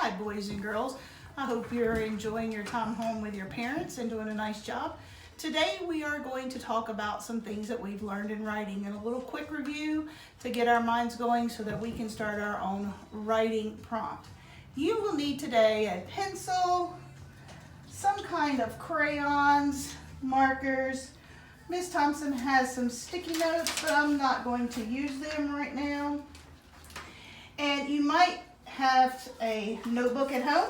Hi, boys and girls. I hope you're enjoying your time home with your parents and doing a nice job. Today we are going to talk about some things that we've learned in writing and a little quick review to get our minds going so that we can start our own writing prompt. You will need today a pencil, some kind of crayons, markers. Miss Thompson has some sticky notes, but I'm not going to use them right now. And you might have a notebook at home,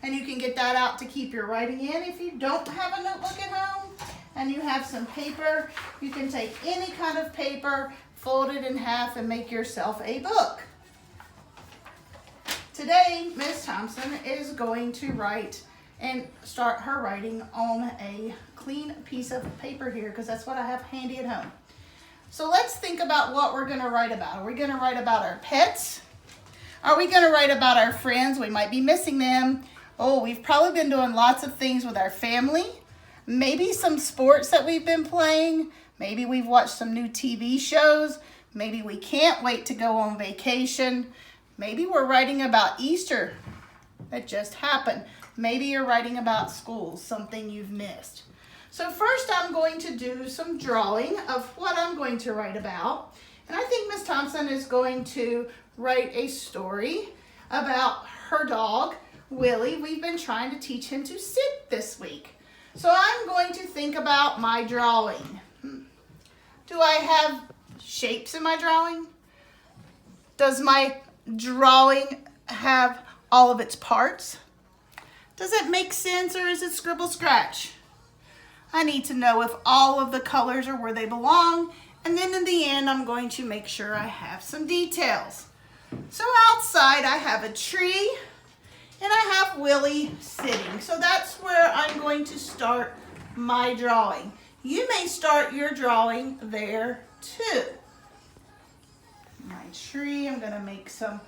and you can get that out to keep your writing in. If you don't have a notebook at home and you have some paper, you can take any kind of paper, fold it in half, and make yourself a book. Today, Miss Thompson is going to write and start her writing on a clean piece of paper here because that's what I have handy at home. So let's think about what we're going to write about. Are we going to write about our pets? Are we going to write about our friends? We might be missing them. Oh, we've probably been doing lots of things with our family. Maybe some sports that we've been playing. Maybe we've watched some new TV shows. Maybe we can't wait to go on vacation. Maybe we're writing about Easter that just happened. Maybe you're writing about school, something you've missed. So first I'm going to do some drawing of what I'm going to write about. And I think Miss Thompson is going to write a story about her dog, Willie. We've been trying to teach him to sit this week. So I'm going to think about my drawing. Do I have shapes in my drawing? Does my drawing have all of its parts? Does it make sense or is it scribble scratch? I need to know if all of the colors are where they belong, and then in the end I'm going to make sure I have some details. So outside I have a tree and I have Willie sitting. So that's where I'm going to start my drawing. You may start your drawing there too. My tree, I'm going to make some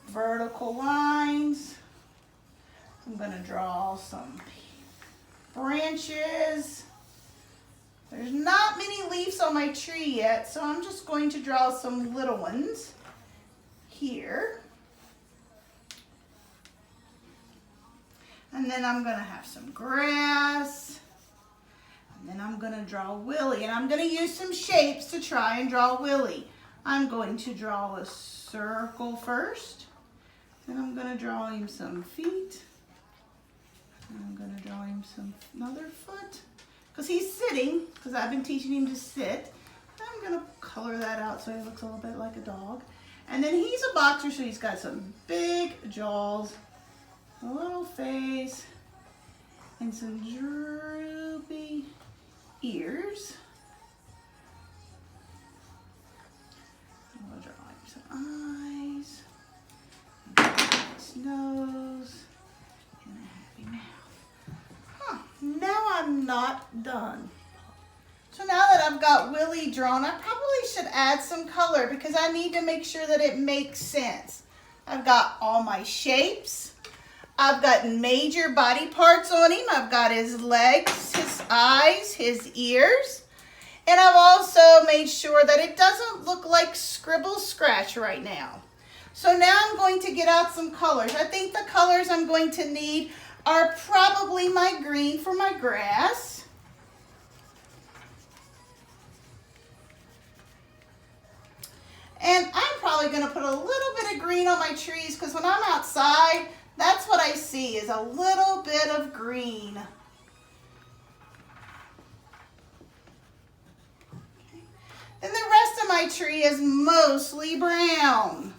vertical lines. I'm going to draw some branches. There's not many leaves on my tree yet, so I'm just going to draw some little ones here. And then I'm going to have some grass. And then I'm going to draw Willie. And I'm going to use some shapes to try and draw Willie. I'm going to draw a circle first. Then I'm going to draw him some feet. And I'm going to draw him another foot. Because he's sitting, because I've been teaching him to sit. I'm going to color that out so he looks a little bit like a dog. And then he's a boxer, so he's got some big jaws, a little face, and some droopy ears. I'm going to draw him some eyes, and his nose, and a happy mouth. Now I'm not done. So now that I've got Willie drawn, I probably should add some color because I need to make sure that it makes sense. I've got all my shapes. I've got major body parts on him. I've got his legs, his eyes, his ears. And I've also made sure that it doesn't look like scribble scratch right now. So now I'm going to get out some colors. I think the colors I'm going to need are probably my green for my grass. And I'm probably going to put a little bit of green on my trees because when I'm outside, that's what I see is a little bit of green. Okay. And the rest of my tree is mostly brown.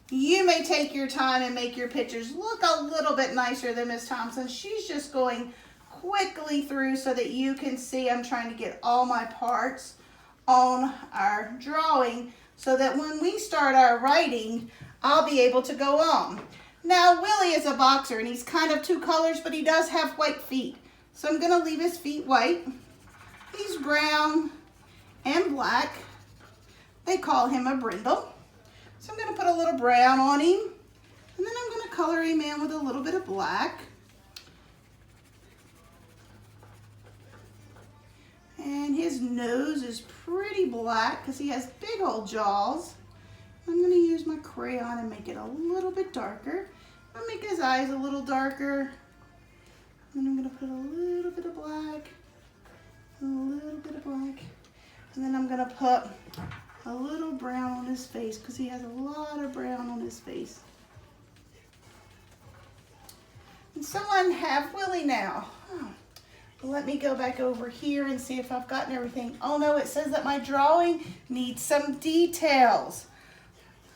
You may take your time and make your pictures look a little bit nicer than Miss Thompson. She's just going quickly through so that you can see I'm trying to get all my parts on our drawing so that when we start our writing, I'll be able to go on. Now, Willie is a boxer and he's kind of two colors, but he does have white feet. So I'm going to leave his feet white. He's brown and black. They call him a brindle. So I'm going to put a little brown on him. And then I'm going to color him in with a little bit of black. And his nose is pretty black because he has big old jaws. I'm going to use my crayon and make it a little bit darker. I'll make his eyes a little darker. And I'm gonna put a little bit of black, a little bit of black. And then I'm gonna put a little brown on his face because he has a lot of brown on his face. And someone have Willie now. Let me go back over here and see if I've gotten everything. Oh no, it says that my drawing needs some details.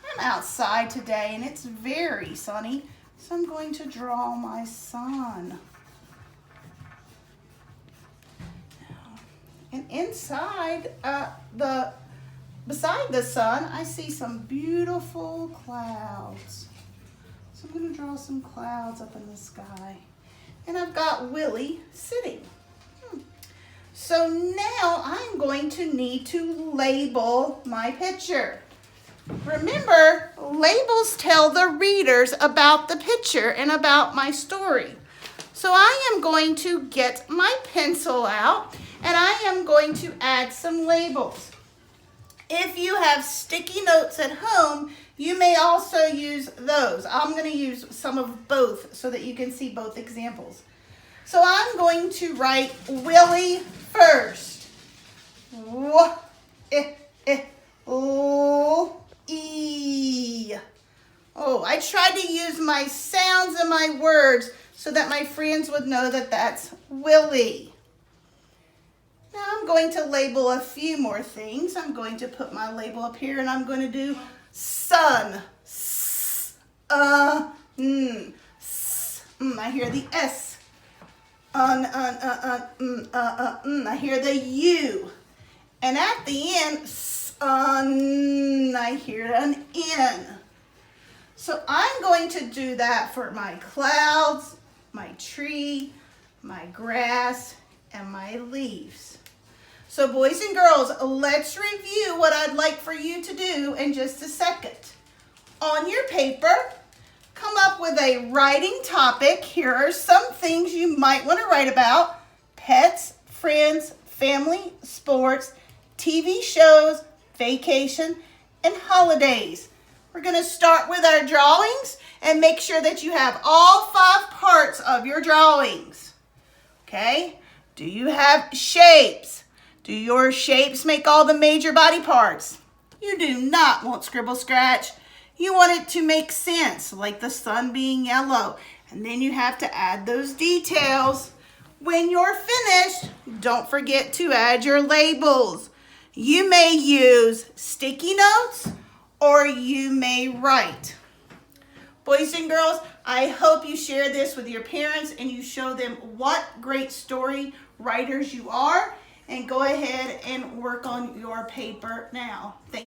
I'm outside today and it's very sunny, so I'm going to draw my sun. And inside beside the sun, I see some beautiful clouds. So I'm going to draw some clouds up in the sky. And I've got Willie sitting. So now I'm going to need to label my picture. Remember, labels tell the readers about the picture and about my story. So I am going to get my pencil out and I am going to add some labels. If you have sticky notes at home, you may also use those. I'm going to use some of both so that you can see both examples. So I'm going to write Willie first. E. Oh, I tried to use my sounds and my words so that my friends would know that that's Willie. Now I'm going to label a few more things. I'm going to put my label up here and I'm going to do sun. I hear the S. I hear the U. And at the end, I hear an N. So I'm going to do that for my clouds, my tree, my grass, and my leaves. So boys and girls, let's review what I'd like for you to do in just a second. On your paper, come up with a writing topic. Here are some things you might want to write about: pets, friends, family, sports, TV shows, vacation, and holidays. We're going to start with our drawings and make sure that you have all 5 parts of your drawings. Okay? Do you have shapes? Do your shapes make all the major body parts? You do not want scribble scratch. You want it to make sense, like the sun being yellow. And then you have to add those details. When you're finished, don't forget to add your labels. You may use sticky notes or you may write. Boys and girls, I hope you share this with your parents and you show them what great story writers you are. And go ahead and work on your paper now. Thank you.